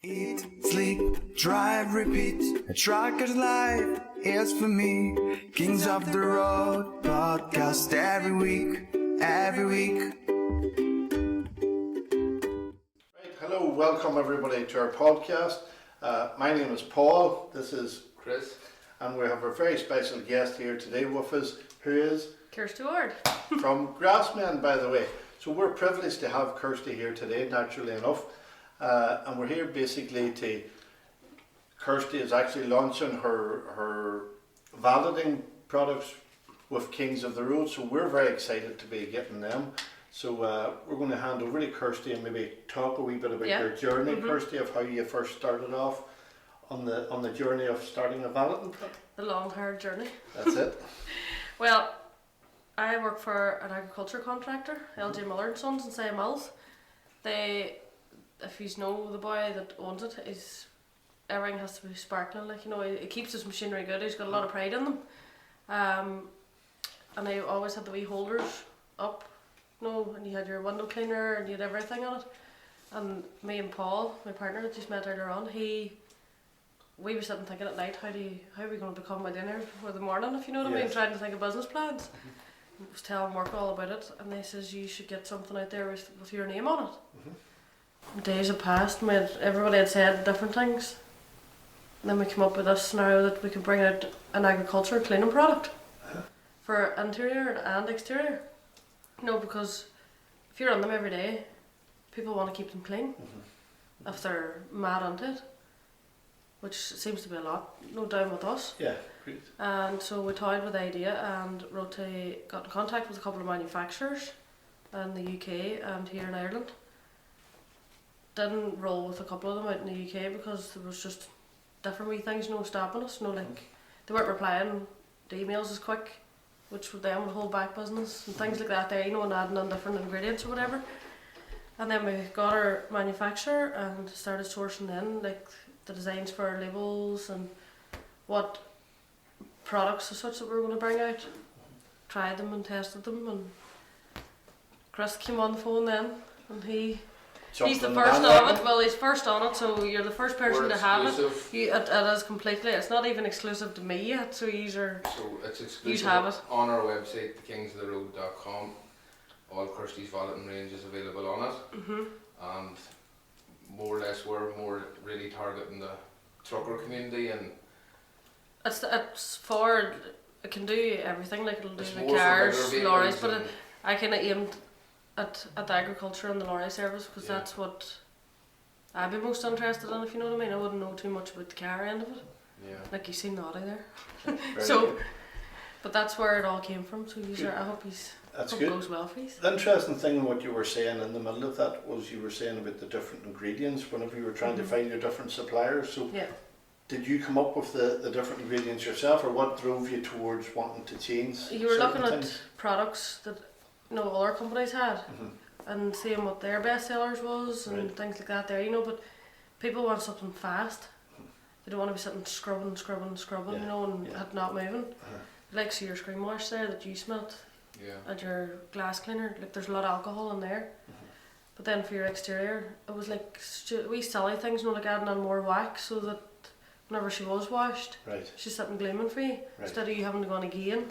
Eat, sleep, drive, repeat. A trucker's life is for me. Kings of the Road podcast every week. Right, hello, welcome everybody to our podcast. My name is Paul, this is Kris, and we have a very special guest here today with us, who is Kirstie Ward. from Grassmen, by the way. So we're privileged to have Kirsty here today, naturally enough. And we're here basically to, Kirsty is actually launching her validating products with Kings of the Road, so we're very excited to be getting them. So we're going to hand over to Kirsty and maybe talk a wee bit about your journey, Kirsty, of how you first started off on the journey of starting a validating product. The long, hard journey. That's it. Well, I work for an agriculture contractor, LJ Miller and Sons in Say Mills. They, if you know the boy that owns it, everything has to be sparkling. Like, you know, he keeps his machinery good. He's got a lot of pride in them. And I always had the wee holders up, you know, and you had your window cleaner and you had everything on it. And me and Paul, my partner that just met earlier on, we were sitting thinking at night, how are we going to become millionaires before the morning, if you know what I mean, trying to think of business plans. I was telling work all about it, and they says you should get something out there with your name on it. Days had passed, everybody had said different things. And then we came up with this scenario that we could bring out an agriculture cleaning product for interior and exterior. You know, because if you're on them every day, people want to keep them clean if they're mad into it, which seems to be a lot, no doubt with us. Yeah, great. And so we toyed with the idea and got in contact with a couple of manufacturers in the UK and here in Ireland. Didn't roll with a couple of them out in the UK because there was just different wee things, you know, stopping us. You know, like they weren't replying to emails as quick, which would hold back business and things like that there, you know, and adding in different ingredients or whatever. And then we got our manufacturer and started sourcing in like the designs for our labels and what products as such that we were going to bring out. Tried them and tested them, and Kris came on the phone then, and he's the first on it. Well, he's first on it, so you're the first person to have it. It is completely. It's not even exclusive to me yet, so it's exclusive have it on our website, thekingsoftheroad.com. All Kirstie's valeting range is available on it, and more or less we're really targeting the trucker community, and it can do everything. Like it'll do the cars, lorries, but I kind of aimed at the agriculture and the lorry service because that's what I'd be most interested in, if you know what I mean. I wouldn't know too much about the car end of it. Yeah. Like you seen the Audi there. So, but that's where it all came from. So I hope it goes well for you. The interesting thing in what you were saying in the middle of that was you were saying about the different ingredients whenever you were trying to find your different suppliers. So did you come up with the different ingredients yourself, or what drove you towards wanting to change? You were looking at products that other companies had and seeing what their best sellers was and things like that there, you know, but people want something fast. They don't want to be sitting scrubbing, you know, and it not moving. Like see your screen wash there that you smelt and your glass cleaner, like there's a lot of alcohol in there. But then for your exterior, it was like wee silly things, you know, like adding on more wax so that whenever she was washed, she's sitting gleaming for you instead of you having to go on again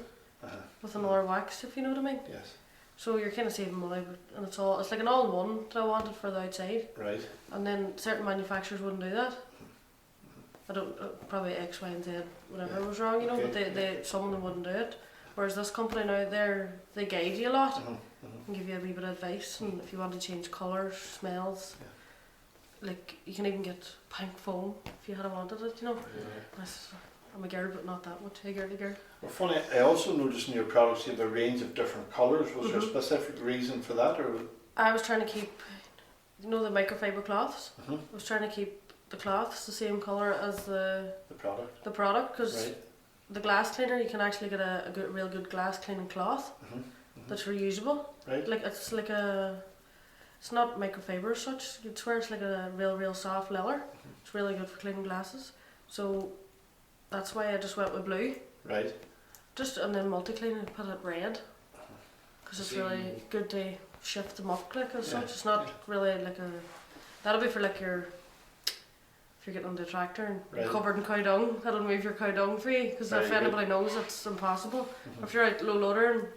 with another wax, if you know what I mean. Yes. So you're kind of saving money, and it's like an all-in-one that I wanted for the outside. Right. And then certain manufacturers wouldn't do that. I don't probably X, Y, and Z, whatever was wrong, you know. But some of them wouldn't do it. Whereas this company now, they guide you a lot and give you a wee bit of advice. And if you want to change colours, smells, like you can even get pink foam if you had wanted it, you know. I'm a girl, but not that much. Hey, girly girl. Well, funny, I also noticed in your products you have a range of different colours. Was there a specific reason for that, or? I was trying to keep, the microfiber cloths. I was trying to keep the cloths the same colour as the product, because the glass cleaner, you can actually get a real good glass cleaning cloth that's reusable. Right. Like it's not microfiber as such. You'd swear it's like a real soft leather. It's really good for cleaning glasses. So that's why I just went with blue. Right. And then multi-clean and put it red. Because it's really good to shift them up like as such. It's not really like that'll be for like your if you're getting on the tractor and Right. you're covered in cow dung, that'll move your cow dung for you, because Very if good. anybody knows, it's impossible. If you're out low loader and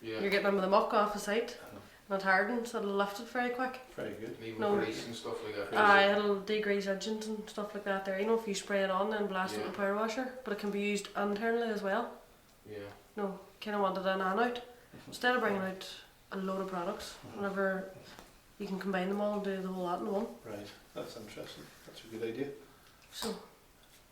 you're getting in with the muck off the site and it hardens, it'll lift it very quick. Very good. Even No. grease and stuff like that. It'll degrease engines and stuff like that there. You know, if you spray it on and blast it with a power washer, but it can be used internally as well. Yeah. No, kind of want it in and out. Instead of bringing out a load of products, whenever you can combine them all and do the whole lot in one. Right. That's interesting. That's a good idea. So,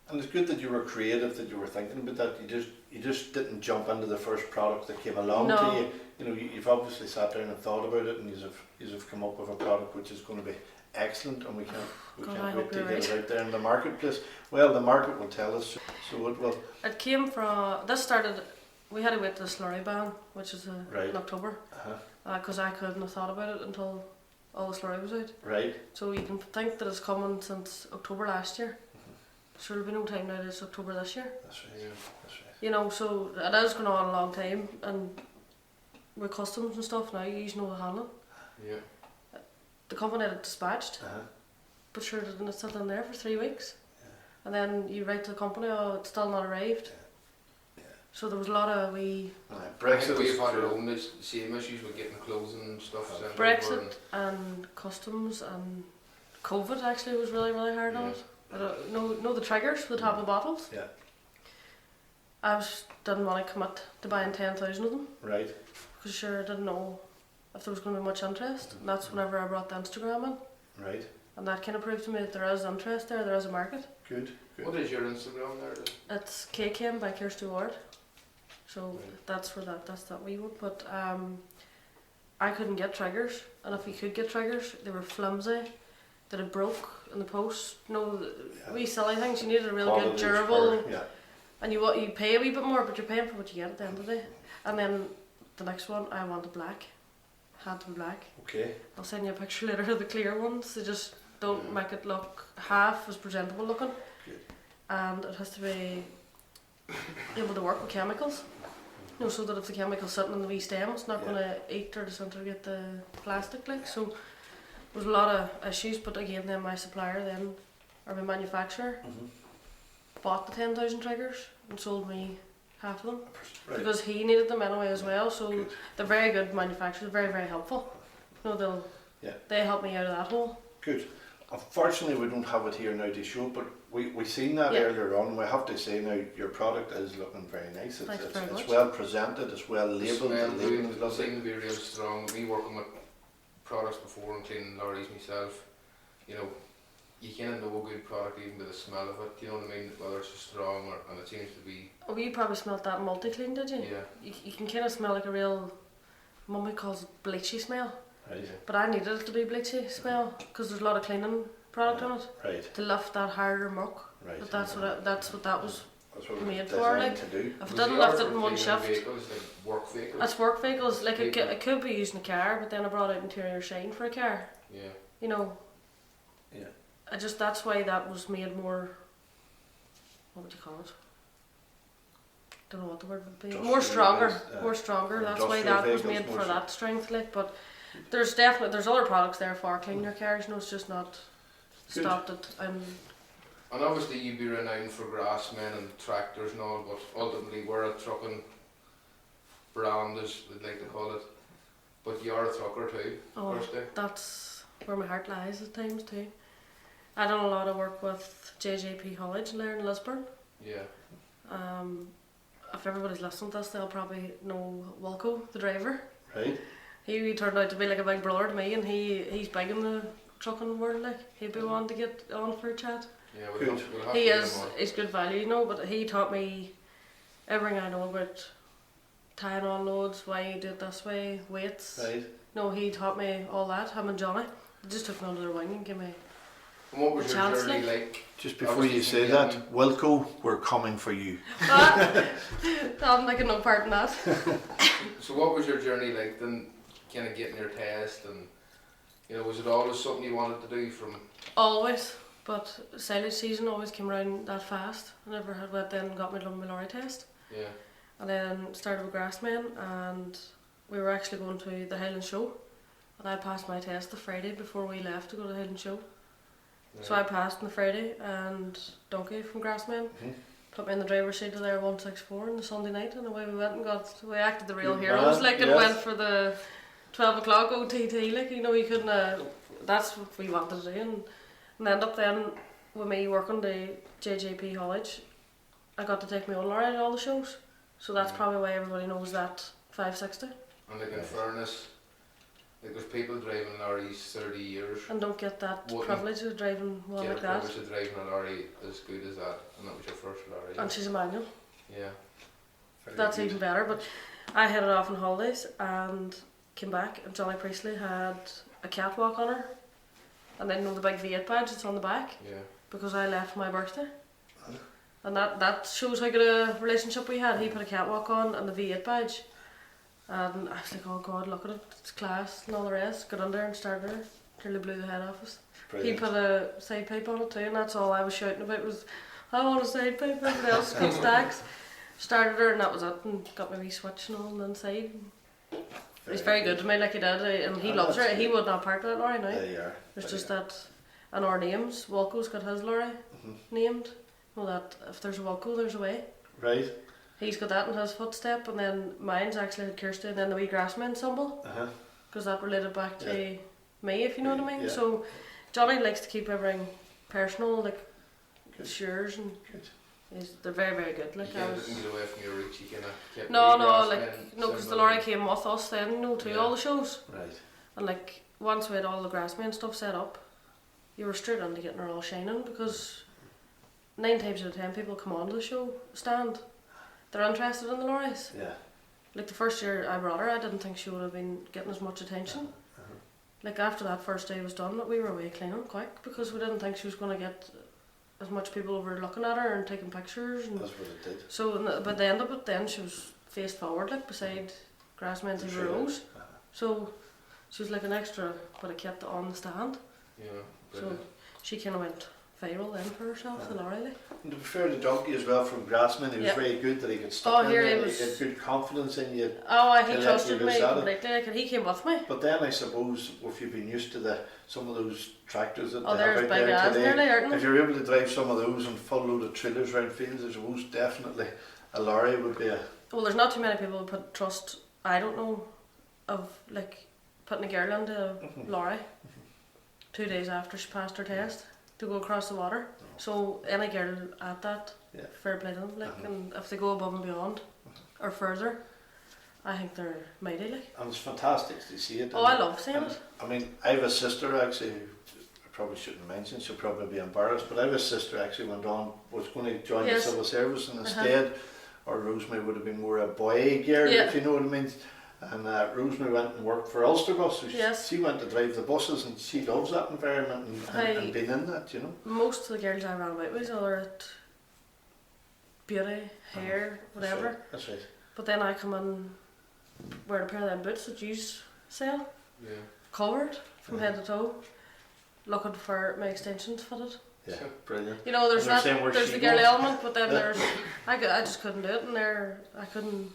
And it's good that you were creative, that you were thinking about that. You just didn't jump into the first product that came along No. to you. You know, you've obviously sat down and thought about it, and you've come up with a product which is going to be excellent, and we can't God, I wait hope to you're get right. it out there in the marketplace. Well, the market will tell us, so it will. it came from, this started, we had to wait to the slurry ban, which is Right. in October, because I couldn't have thought about it until all the slurry was out. Right. So you can think that it's coming since October last year. Sure, there'll be no time now, it's October this year. That's right. Yeah. That's right. You know, so it is going on a long time, and with customs and stuff now, you know the handling. Yeah. The company had it dispatched, but sure, it didn't sit in there for 3 weeks. And then you write to the company, oh, it's still not arrived. So there was a lot of wee I Brexit think we've had our is own same issues with getting clothes and stuff. sent over Brexit and customs, and COVID actually was really, really hard on Yeah. it. I don't know the triggers for the top of the bottles. Yeah. Didn't want to commit to buying 10,000 of them, right. because sure, I didn't know if there was going to be much interest. And that's whenever I brought the Instagram in, Right. and that kind of proved to me that there is interest there is a market. Good. Good. What is your Instagram there? It's K-Chem by Kirstie Ward. So Right. that's that wee one. But I couldn't get triggers, and if you could get triggers, they were flimsy, that it broke in the post. No, wee silly things. You needed a real Quality good is durable, power. Yeah. and you pay a wee bit more, but you're paying for what you get at the end of the day. And then the next one, I wanted black, had to be black. Okay. I'll send you a picture later of the clear ones. They just don't make it look half as presentable looking. Good. And it has to be able to work with chemicals. You know, so that if the chemical's sitting in the wee stem, it's not going to eat or disintegrate the plastic. Like, so there's a lot of issues, but again, then my supplier then, or my manufacturer, bought the 10,000 triggers and sold me half of them. Right. Because he needed them anyway as well, so Good. they're very good manufacturers, very, very helpful. You know, they help me out of that hole. Good. Unfortunately, we don't have it here now to show, but we seen that Yeah. earlier on. We have to say now, your product is looking very nice. Thanks very It's much. well presented, it's well labelled, the Smell labelling is good, lovely. seem to be real strong. Me working with products before and cleaning lorries myself, you know, you kind of know a good product even by the smell of it. You know what I mean? Whether it's strong or, and it seems to be. Oh, you probably smelled that multi-clean, did you? Yeah. You can kind of smell like a real, Mummy calls it bleachy smell. Right. But I needed it to be bleachy smell, because there's a lot of cleaning product on it, Right. to lift that harder muck. Right. But that's what that was. That's what made it's for, designed like. to do. If it Was didn't the lift it art in of one cleaning shift, Vehicles, like work vehicles. it's work vehicles. Like Vehicle. it could be used in a car, but then I brought out interior shine for a car. Yeah. You know. Yeah. That's why that was made more. What would you call it? Don't know what the word would be. Industrial More stronger. based, More stronger. That's why industrial that was vehicles made more for so. that strength. Like, but there's other products there for cleaning your cars. No, it's just not Good. stopped at. And obviously you'd be renowned for grassmen and tractors and all, but ultimately we're a trucking brand, as we'd like to call it. But you are a trucker too, Oh, Kirsty. that's where my heart lies at times too. I done a lot of work with JJP College there in Lisburn. Yeah. If everybody's listening to this, they'll probably know Wilco, the driver. Right. He turned out to be like a big brother to me, and he's big in the trucking world. Like, he'd be wanting to get on for a chat. Yeah, Good. we'll have He to get is, him on. he's good value, you know, but he taught me everything I know about tying on loads, why you do it this way, weights. Right. No, he taught me all that, him and Johnny. They just took me under their wing and gave me And what was your chance, journey like. like? Just before Obviously you say from that, getting- Wilco, we're coming for you. I'm making no part in that. So what was your journey like then, kind of getting your test, and you know, was it always something you wanted to do from? Always, but silage season always came around that fast. I never had went then and got my lorry test. Yeah. And then started with Grassmen, and we were actually going to the Highland Show. And I passed my test the Friday before we left to go to the Highland Show. Yeah. So I passed on the Friday, and Donkey from Grassman put me in the driver's seat of their 164 on the Sunday night, and away we went and we acted the real Good heroes, man, like, and yes. went for the 12 o'clock OTT, like, you know, you couldn't, that's what we wanted to do, and end up then with me working the JJP College, I got to take my own lorry to all the shows, so that's probably why everybody knows that 560. And like in fairness, like there's people driving lorries 30 years. And don't get that Wouldn't privilege of driving one Get like a that. privilege of driving a lorry as good as that, and that was your first lorry. And she's a manual. Yeah. That's even better. But I headed off on holidays and came back, and Johnny Priestley had a catwalk on her, and then you know the big V8 badge that's on the back, Yeah. because I left for my birthday. And that shows how good a relationship we had. He put a catwalk on and the V8 badge, and I was like, oh God, look at it, it's class and all the rest. Got under and started her, nearly blew the head off us. Brilliant. He put a side pipe on it too, and that's all I was shouting about was, I want a side pipe, everybody else got stacks. Started her, and that was it, and got my wee switch and all on the inside. He's very good to me, like he did, and he loves her. He would not park that lorry now. There you are. There's just that, and our names, Walco's got his lorry named. Well, that if there's a Walco, there's a way. Right. He's got that in his footstep, and then mine's actually had Kirsty, and then the wee Grassman symbol, because that related back to me, if you know what I mean. Yeah. So Johnny likes to keep everything personal, like shares, and they're very, very good. Like You I didn't was, get away from your roots, you kind of kept no, the because the lorry came with us then, you know, to Yeah. all the shows, Right. and like once we had all the Grassman stuff set up, you were straight into getting her all shining, because 9 times out of 10 people come onto the show stand, they're interested in the lorries. Yeah. Like the first year I brought her, I didn't think she would have been getting as much attention. Like after that first day was done, we were away cleaning quick, because we didn't think she was going to get as much people over looking at her and taking pictures. And That's what it did. so by the end of it, then she was faced forward, like beside Grassman's Sure. rows. So she was like an extra bit of kit on the stand. Yeah. So Brilliant. she kind of went viral then for herself, the lorry. Like. And to be fair to Donkey as well from Grassman, he was Yeah. very good that he could Oh, stop in here there. he He was- had good confidence in you. Oh, he To let trusted you me loose at it. completely, like, and he came with me. But then I suppose if you've been used to some of those tractors that Oh, they have there's out big there ads today, nearly, aren't if there? you're able to drive some of those and full load of trailers around fields, I suppose definitely a lorry would be a... Well, there's not too many people who put trust, I don't know, of like putting a girl into a lorry 2 days after she passed her test to go across the water. So any girl at that, Yeah. fair play to them, like, and if they go above and beyond or further, I think they're mighty, like. And it's fantastic to see it. Oh, I love seeing And, it. I mean, I have a sister actually, I probably shouldn't mention, she'll probably be embarrassed, but I have a sister actually was going to join Yes. the civil service, and instead, or Rosemary would have been more a boy girl, Yeah. if you know what I mean. And Rosemary went and worked for Ulster Bus, so Yes. she went to drive the buses, and she loves that environment and being in that, you know. Most of the girls I ran about with are at beauty, hair, whatever. That's right. But then I come in wearing a pair of them boots that you sell, Yeah. covered from head to toe, looking for my extensions fitted. Yeah, brilliant. You know, there's And they're that, saying, "Where's there's she the girl going?" element, but then there's, I just couldn't do it, and I couldn't,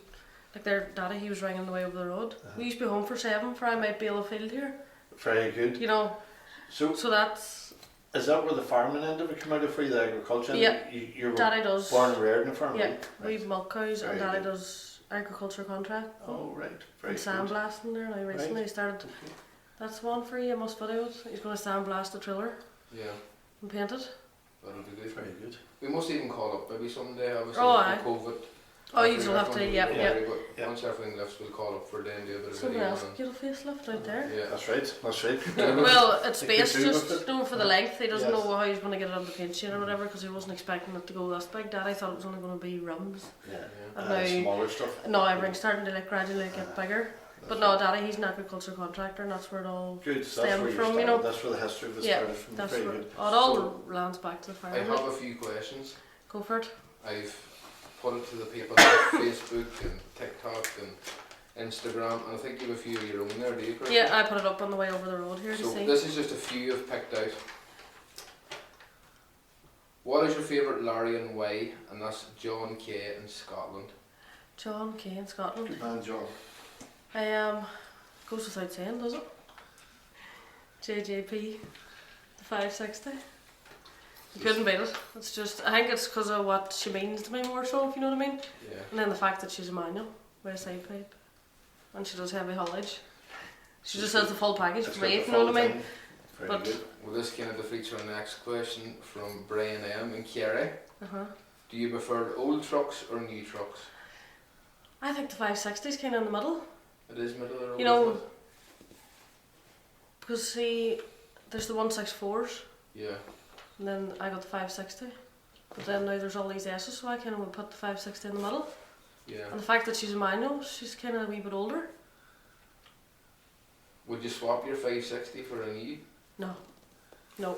like their daddy, he was ringing the way over the road. We used to be home for 7 for I might be able to field here, Very good. you know, So, so that's, is that where the farming end of it came out of for you, the agriculture? end? Yeah. You were daddy does, born and reared in a farm, yeah, right? we milk cows, and Very daddy good. does agriculture contract, Oh, right. Very and good. sandblasting there, and I recently Right. started, that's one for you, I must video it, he's going to sandblast the trailer Yeah. and paint it. That'll be good. Very good. We must even call up maybe someday, obviously, Oh, with aye. COVID. Oh, you After will have to, everything yeah, will be yeah. ready, but Yeah. once everything lifts, we'll call up for them, do a bit of Someone video. else could get a facelift out there. Yeah. That's right. That's right. Well, it's They could based do just with it. you know, for the length. He doesn't Yes. know how he's going to get it on the paint sheet or whatever, because he wasn't expecting it to go this big. Daddy thought it was only going to be rims. Yeah. And now, Smaller stuff. no, everything's starting to like gradually get bigger. But no, Daddy, he's an agriculture contractor, and that's where it all Good. So that's stemmed where you from, started. you know. That's where the history of it Yeah, started from. that's Very where good. it all So, lands back to the I fire. have a few questions. Go for it. I've put it to the people on Facebook and TikTok and Instagram, and I think you have a few of your own there, do you, Kirsty? Yeah, I put it up on the way over the road here to So see. this is just a few I've picked out. What is your favourite lorry and why? And that's John K in Scotland. John K in Scotland. good man, John. Goes without saying, does it? JJP, the 560. You couldn't beat it. It's just, I think it's because of what she means to me more so, if you know what I mean. Yeah. And then the fact that she's a manual with a side pipe, and she does heavy haulage. She just has the full package for me, if you know what I mean. Very But good. Well, this kind of defeats our next question from Brian M. in Kerry. Do you prefer old trucks or new trucks? I think the 560 is kind of in the middle. It is middle of the road. You know, isn't it? because see, there's the 164s, Yeah. and then I got the 560. But then now there's all these S's, so I kind of would put the 560 in the middle. Yeah. And the fact that she's a manual, she's kind of a wee bit older. Would you swap your 560 for a new? No. No.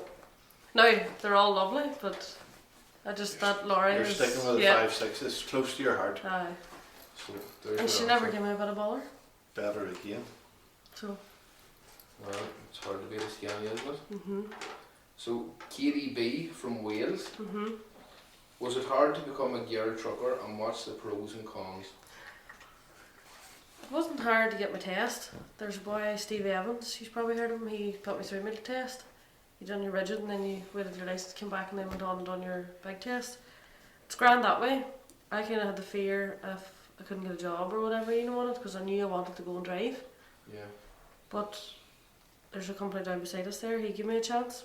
Now, they're all lovely, but I just, that lorry You're is... sticking with the yeah. 5.6. It's close to your heart. Aye. So there's And your she never answer. gave me a bit of bother. Better again. So, Well, it's hard to beat a Scania, isn't it? mhm. So Katie B from Wales. Mhm. Was it hard to become a gear trucker, and what's the pros and cons? It wasn't hard to get my test. There's a boy, Steve Evans, you've probably heard of him. He put me through my test. You done your rigid and then you waited your license came back and then went on and done your big test. It's grand that way. I kind of had the fear if I couldn't get a job or whatever, you know, on it, because I knew I wanted to go and drive. Yeah. But there's a company down beside us there, he gave me a chance.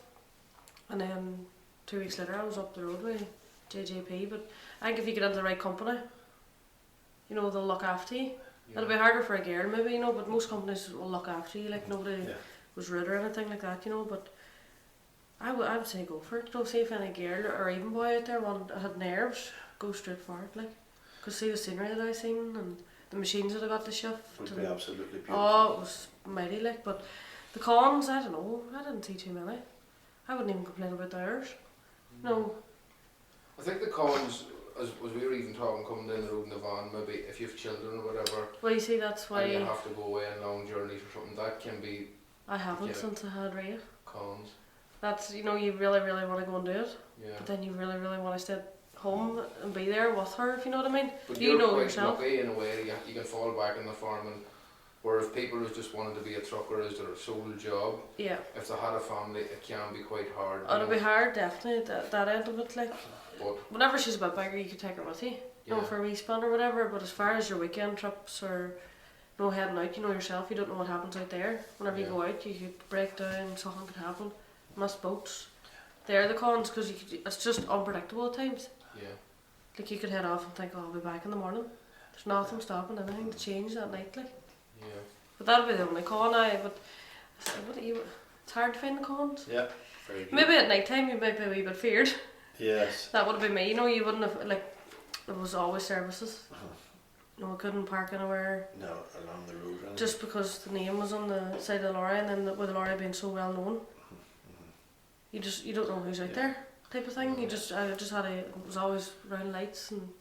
And then 2 weeks later I was up the road with JJP. But I think if you get into the right company, you know, they'll look after you. Yeah. It'll be harder for a girl maybe, you know, but most companies will look after you, like nobody Yeah. was rude or anything like that, you know, but I would say go for it. You know, see if any girl or even boy out there had nerves, go straight for it, like. Because see the scenery that I seen and the machines that I got to shift. Would be absolutely beautiful. Oh, it was mighty, like, but the cons, I don't know, I didn't see too many. I wouldn't even complain about the hours. No. I think the cons, as we were even talking coming down the road in the van, maybe if you have children or whatever, Well, you see, that's and you why have to go away on long journeys or something, that can be I haven't Yeah. since I had Rhea. cons. That's, you know, you really, really want to go and do it. Yeah. But then you really, really want to stay at home and be there with her, if you know what I mean. But You you're know quite yourself. lucky in a way, you can fall back on the farm, and whereas people who just wanted to be a trucker as their sole job, Yeah. if they had a family, it can be quite hard. you It'll know. be hard, definitely, that end of it, like. But Whenever she's a bit bigger, you could take her with you. You know, Yeah. for a wee spin or whatever, but as far as your weekend trips or no heading out, you know yourself, you don't know what happens out there. Whenever you Yeah. go out, you could break down, something could happen. Miss boats. They're the cons, because it's just unpredictable at times. yeah, Like, you could head off and think, oh, I'll be back in the morning. There's nothing stopping anything to change that night, like. yeah. But that'll be the only con, but it's hard to find the cons. Yeah. Very good. Maybe at night time you might be a wee bit feared. Yes. That would have been me, you know, you wouldn't have, like, there was always services. You know, I couldn't park anywhere No, along the road. and- just because the name was on the side of the lorry, and then with the lorry being so well known, you don't know who's out Yeah. there, type of thing. I just had it was always round lights and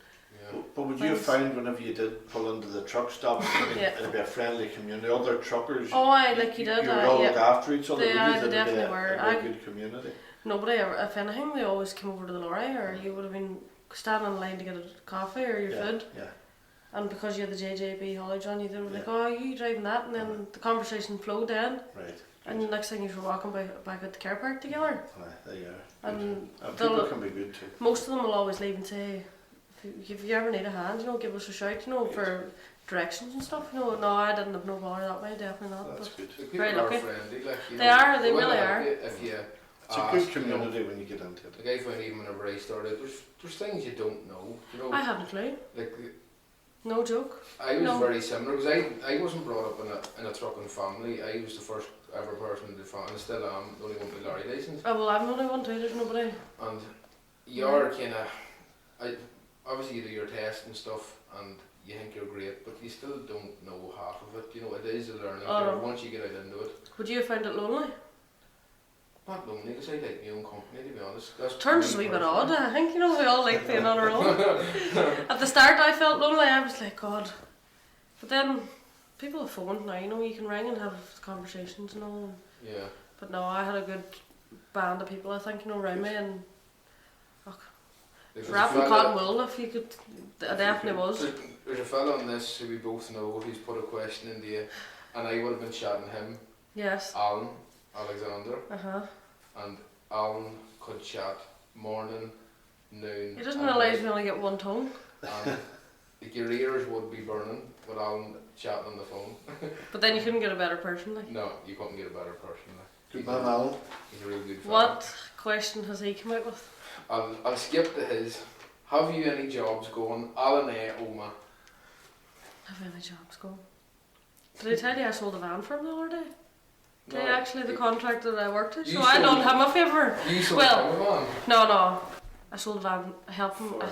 Yeah. But would you have Thanks. found whenever you did pull into the truck stop, I mean, Yeah. it'd be a friendly community, other truckers, oh, I like you did, you would all look yeah. after each other, They would you? are, they It'd be definitely a were. very I- good community. Nobody ever, if anything, they always came over to the lorry, or you would have been standing in line to get a coffee or your Yeah, food. yeah. And because you had the JJB haulage on, you were like, Yeah. oh, you driving that? And then the conversation flowed in. Right. And the next thing you were walking back at the car park together. Aye, there you are. And And they'll- people can be good too. most of them will always leave and say, if you ever need a hand, you know, give us a shout, you know, for directions and stuff. You know, no, I didn't have no bother that way, definitely not. That's But good. The people Very are lucky. friendly, like, you They know, are, they will really help are. you If you It's a ask, good you know. community when you get into it. Like I found even whenever I started, there's things you don't know, you know. I haven't a clue. Like No joke. I was No. very similar because I wasn't brought up in a trucking family. I was the first ever person in the family, and still am, the only one with a lorry license. Oh, well, I'm the only one too, there's nobody. And you're kind of, obviously you do your test and stuff, and you think you're great, but you still don't know half of it. You know, it is a learning Oh, curve no. once you get out into it. Would you have found it lonely? Not lonely, because I like my own company, to be honest. That's Turns a me wee bit personally. odd, I think, you know, we all like being on our own. At the start I felt lonely, I was like, God. But then, people have phones now, you know, you can ring and have conversations and all. Yeah. But no, I had a good band of people, I think, you know, around me, and There's a wrapping fella- cotton wool, if you could, I definitely was. There's a fella on this who we both know who's put a question into you, and I would have been chatting him, Yes. Alan Alexander, Uh-huh. and Alan could chat morning, noon. He doesn't and realise night. we only get one tongue. And like your ears would be burning with Alan chatting on the phone. But then you couldn't get a better person. Like. No, you couldn't get a better person. Like. Good man, Alan. He's a real good fella. What question has he come out with? I'll skip to his. Have you any jobs going? Alan A. Oma. Have any jobs going? Did I tell you I sold a van for him the other day? No, Did I actually the contract that I worked at? You So I sold- don't have a favour. You sold Well, him a van. No. I sold a van. I helped him. For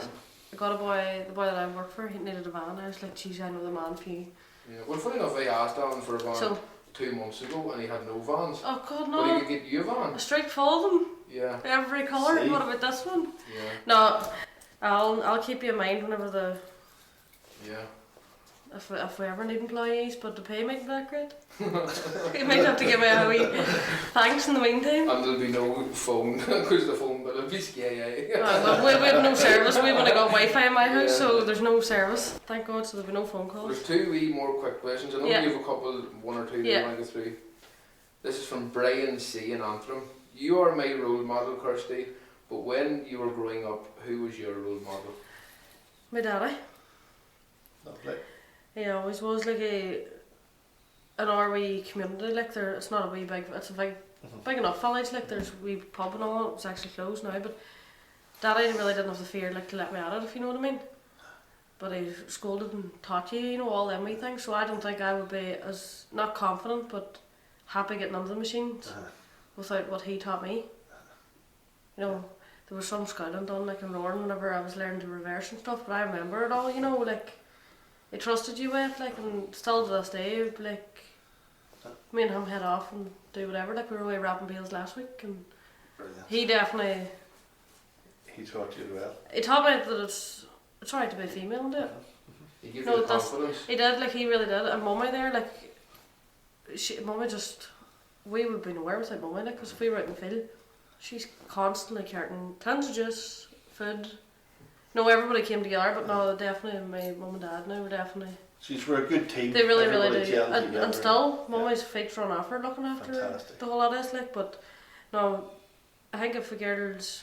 I got the boy that I worked for, he needed a van. I was like, geez, I know the man for you. Yeah. Well, funny enough, I asked Alan for a van So, 2 months ago and he had no vans. oh god, But he no. could get you a van. A straight full of them. Yeah. Every colour. See? What about this one? Yeah. No, I'll keep you in mind whenever Yeah. if we ever need employees, but the pay might be that great. You might have to give me a wee thanks in the meantime. And there'll be no phone because the phone bill will be scary. Well, we have no service. We've only got Wi-Fi in my house, Yeah. so there's no service. Thank God, so there'll be no phone calls. There's 2 wee more quick questions. I know Yeah. you have a couple, 1 or 2 that Yeah. you want to go through. This is from Brian C. in Antrim. You are my role model, Kirsty, but when you were growing up, who was your role model? My daddy. Lovely. He always was like an our wee community, like it's not a wee big, it's a big enough village, like there's a wee pub and all, it's actually closed now, but Daddy really didn't have the fear like to let me at it, if you know what I mean. But he scolded and taught you, you know, all them wee things, so I don't think I would be as, not confident, but happy getting into the machines without what he taught me. You know, there was some scouting done like in Northern whenever I was learning to reverse and stuff, but I remember it all, you know, like he trusted you with, like, and still to this day, like, me and him head off and do whatever, like we were away wrapping bales last week, and Brilliant. he definitely, He taught you well. he taught me that it's alright to be a female and do it. He gave No, you the that's- confidence. He did, like he really did, and Mummy there, like, Mummy just, we would be nowhere without Mummy, like, because if we were out in the field, she's constantly carting tons of juice, food. No, everybody came together, but no, definitely my mum and dad now were definitely. She's for a good team. They really Everybody do. gelled And together. still, Yeah. Mummy's feet run off her looking after Fantastic. the whole of this, like, but no, I think if the girls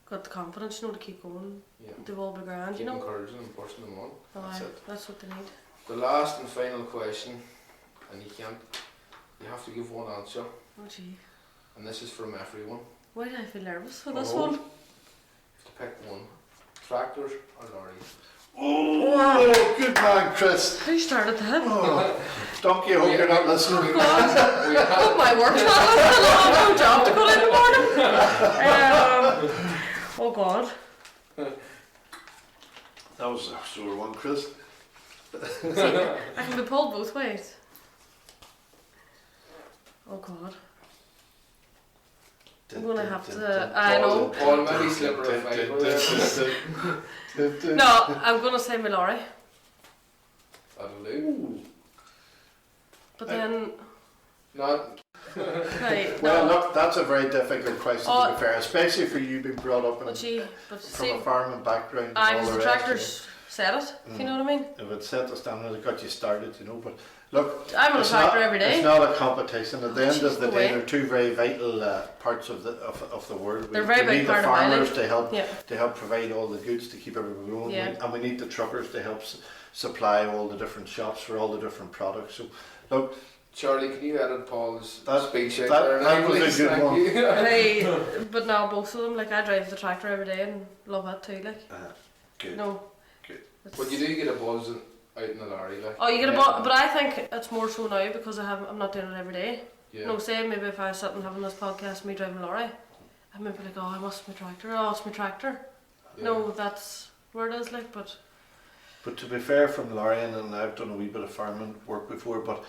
got the confidence, you know, to keep going, Yeah. they will be grand, you Keep know. encouraging and pushing them on. That's it. That's what they need. The last and final question, and you have to give one answer, Oh gee. and this is from everyone. Why do I feel nervous for this Oh. one? You have to pick one. Tractors or lorries? Oh, good man, Chris. Who started that? Oh, donkey, I hope you're not listening. God. We Oh have, my work, I have no job to go in the morning. Oh God. That was a sore one, Chris. I can be pulled both ways. Oh God. I'm gonna have to. I know. Paul, maybe slipper of fibre. No, I'm gonna say my lorry. That'll do. But then, Not. right, Well, no. look, that's a very difficult question to Oh. be fair, especially for you being brought up in, But see, from a farming background and I all was the the rest. tractors said it, if you know what I mean. If it set the standard, it got you started, you know. But look, I'm on a it's tractor not, every day. It's not a competition. At the end jeez, of the no day, way. they're two very vital parts of the world. They're a very we big need part the of my farmers life. to help provide all the goods to keep everyone going, Yeah. and we need the truckers to help supply all the different shops for all the different products. So look, Charlie, can you edit Paul's That- speech out that- there? that was a please? good Thank one. you. Hey, but no, both of them. Like I drive the tractor every day and love it too. Like good. no. Good. It's- But you do get a buzz out in the lorry, like. Oh, you get a Yeah. but I think it's more so now because I'm not doing it every day. Yeah. No, say maybe if I was sitting having this podcast, me driving a lorry, I might be like, oh, I must my tractor. Oh, it's my tractor. Yeah. No, that's where it is. Like, but But to be fair, from Lorraine, and I've done a wee bit of farming work before, but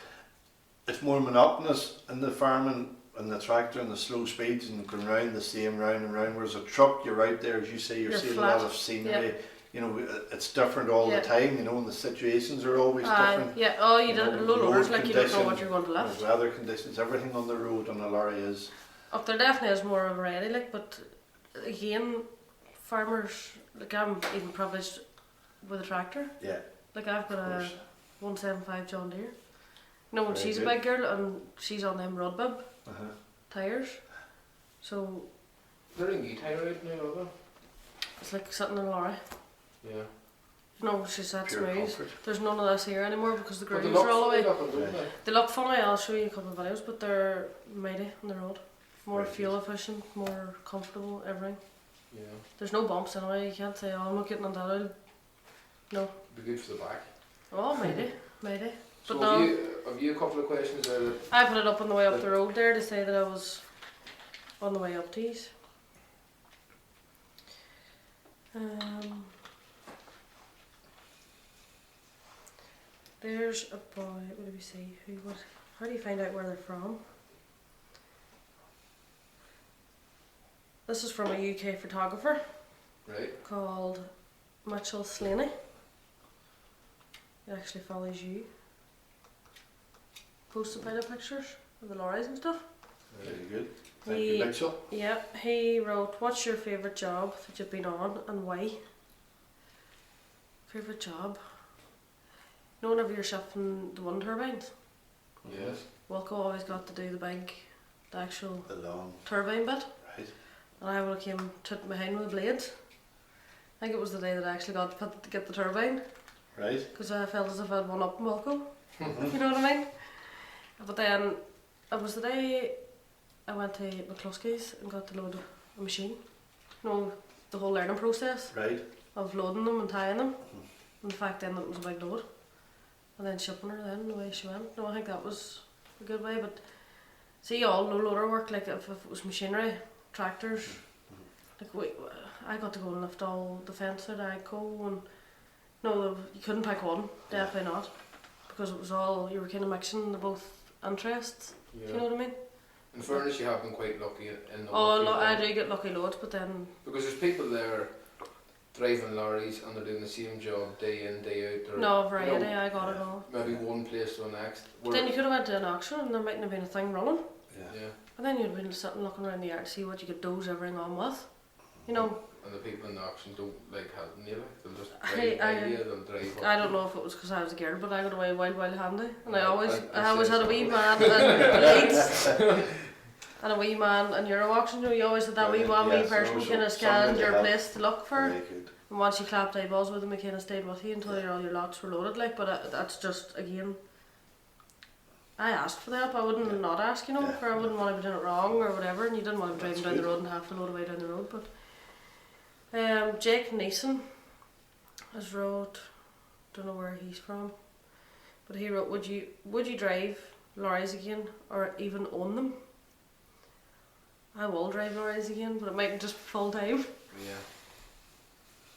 it's more monotonous in the farming and the tractor and the slow speeds and going round the same round and round. Whereas a truck, you're out there, as you say, you're You're seeing flat. a lot of scenery. You know, it's different all Yeah. the time. You know, and the situations are always different. yeah. Oh, you You did know, load road orders like you don't know what conditions, you're going to There's lift. weather conditions, everything on the road on a lorry is. Up there definitely is more of a variety. Like, but again, farmers like I'm even privileged with a tractor. Yeah. Like I've got Of a course. 175 John Deere. No, and Very she's good. a big girl and she's on them rod bib Uh-huh. tyres. So They're in knee tie right now, are It's like sitting in a lorry. they? Yeah. No, she's that Pure smooth. comfort. There's none of this here anymore because the But grooves are all away. Yeah. They look funny, I'll show you a couple of videos, but they're mighty on the road. More Right. fuel efficient, more comfortable, everything. Yeah. There's no bumps anyway, you can't say, oh, I'm not getting on that oil. No. Be good for the back. Oh, mighty, mighty. So But have you a couple of questions there that I put it up on the way up the road there to say that I was on the way up these. There's a boy, what do we see? How do you find out where they're from? This is from a UK photographer right? called Mitchell Slaney. It actually follows you. Posts about the pictures of the lorries and stuff. Very good. Thank you, Mitchell. Yeah, he wrote, what's your favourite job that you've been on and why? Favourite job? You know whenever you're shifting the wind turbines? Yes. Wilco always got to do the actual The long. turbine bit. Right. And I would have came tooting behind with the blades. I think it was the day that I actually got to get the turbine. Right. Because I felt as if I'd won up in Wilco. You know what I mean? But then, it was the day I went to McCluskey's and got to load a machine. You know, the whole learning process Right. of loading them and tying them. And the fact then that it was a big load. And then shipping her then, the way she went. No, I think that was a good way, but see all low loader work, like if it was machinery, tractors, like I got to go and lift all the fence out of Agco and no, you couldn't pick one, definitely not. Because it was all, you were kind of mixing the both interests, Yeah. do you know what I mean? In fairness, you have been quite lucky in the Oh, work no, you've I done. do get lucky loads, but then, Because there's people there driving lorries and they're doing the same job day in, day out. Or, no variety, you know, I got it all. maybe one place to the next. But then you could have went to an auction and there mightn't have been a thing running. Yeah. Yeah. And then you'd have been sitting looking around the yard to see what you could doze everything on with. You know, And the people in the auction don't like helping you, like, they'll just Hey, drive by I- you, they'll drive up. I don't know if it was because I was a girl, but I got away wild handy. And I Right, always I'd say had a so. wee man in Leeds and a wee man in Euro auction. You know, you always had that wee Right, one wee yes, person so kind of somebody scanned to your help. place to look for. Very good. And once you clapped eyeballs with him, he kind of stayed with you until all your lots were loaded. Like, but that's just again. I asked for the help. I wouldn't not ask, you know, Yeah. for I wouldn't want to be doing it wrong or whatever. And you didn't want to be driving That's down the good. road and half a load away down the road. But Jake Neeson has wrote, don't know where he's from, but he wrote, would you drive lorries again or even own them? I will drive lorries again, but it might just be full time. Yeah.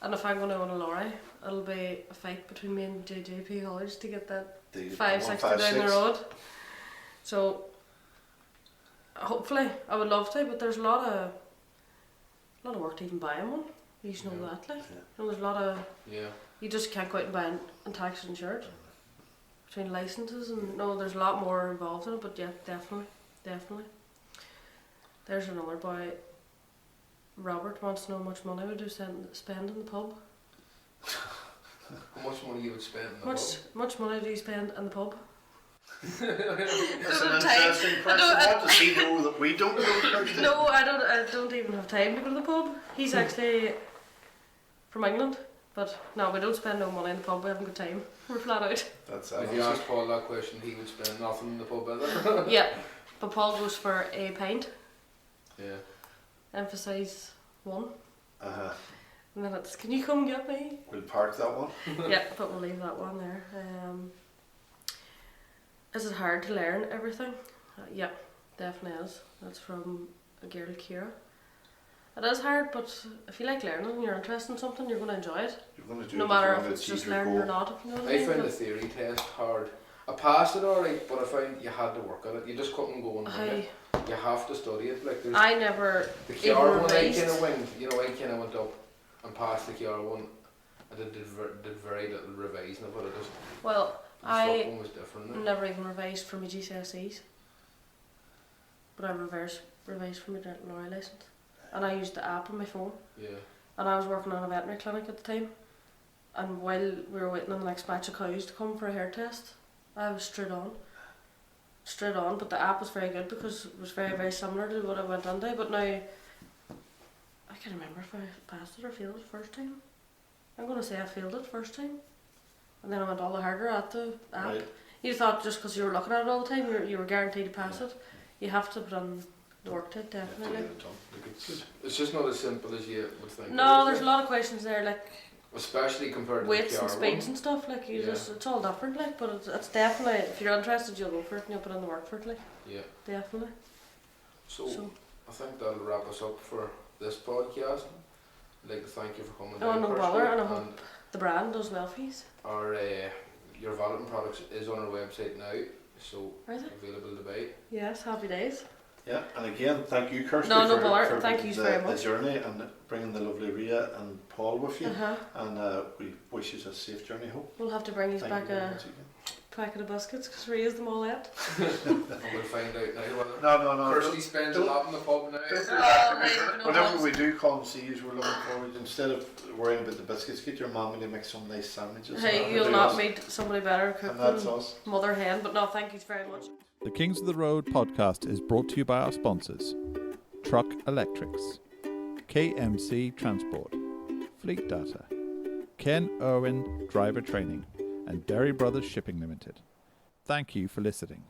And if I'm going to own a lorry, it'll be a fight between me and JJP College to get that The 560 down the 156. road. So hopefully, I would love to, but there's a lot of work to even buy one. You should know Yeah. that, like. Yeah. You know, there's a lot of, Yeah. you just can't go out and buy and tax and insured. Between licenses and, no, there's a lot more involved in it, but yeah, definitely. There's another boy, Robert, wants to know how much money would you spend in the pub. How much money you would spend in the Much money do you spend in the pub? That's an Don't have interesting time. question. What does he know that we don't know, Kirsty? No, I don't even have time to go to the pub. He's actually from England, but no, we don't spend no money in the pub. We haven't got time. We're flat out. That's If you asked Paul that question, he would spend nothing in the pub, either. Yeah, but Paul goes for a pint. Yeah. Emphasise one. Uh-huh. And then it's, can you come get me? We'll park that one. Yeah, but we'll leave that one there. Is it hard to learn everything? Yeah, definitely is. That's from a girl, Kira. It is hard, but if you like learning and you're interested in something, you're going to enjoy it. You're going to do No it matter you if wanna it's achieve just your learning goal. or not, if you know what I I mean. found the But theory test hard. I passed it alright, but I found you had to work at it. You just couldn't go and wing it. You have to study it. Like there's I never the even QR one I revised. kind of winged. You know, I kind of went up and passed the QR one. I did very little revising of it. I just Well, the I stock one was different. never even revised for my GCSEs. But I revised for my lorry licence. And I used the app on my phone. Yeah. And I was working on a veterinary clinic at the time. And while we were waiting on the next batch of cows to come for a hair test, I was straight on. But the app was very good because it was very, very similar to what I went into. But now, can't remember if I passed it or failed it first time. I'm going to say I failed it first time. And then I went all the harder at the app. Right. You thought just because you were looking at it all the time, you were guaranteed to pass it. You have to put on the work to it, definitely. It's just not as simple as you would think. No, there's a lot of questions there, like especially compared to weights the and PR speeds one. and stuff. Like you Yeah. just, it's all different. Like, but it's definitely, if you're interested, you'll go for it and you'll put in the work for it. Like, Yeah. definitely. So So, I think that'll wrap us up for this podcast. I'd like to thank you for coming oh, down. no Kirsty, bother, and I hope the brand does well for you. our your Valeton products is on our website now, so Is it? available to buy. Yes, happy days. Yeah, and again, thank you, Kirsty, No, no for, bother. for Thank you the, very the much. journey and bringing the lovely Rhea and Paul with you. And we wish you a safe journey home. We'll have to bring you Thank back you very a much again. packet of biscuits because we used them all out. And we'll find out now whether No. Kirsty spends a lot in the pub now. Whenever we do come and see you, we're looking forward, instead of worrying about the biscuits, get your mum to make some nice sandwiches. Hey, you'll not meet somebody better cook And that's than us. Mother Hen, but no, thank you very much. The Kings of the Road podcast is brought to you by our sponsors: Truck Electrics, KMC Transport, Fleet Data, Ken Irwin Driver Training, and Derry Brothers Shipping Limited. Thank you for listening.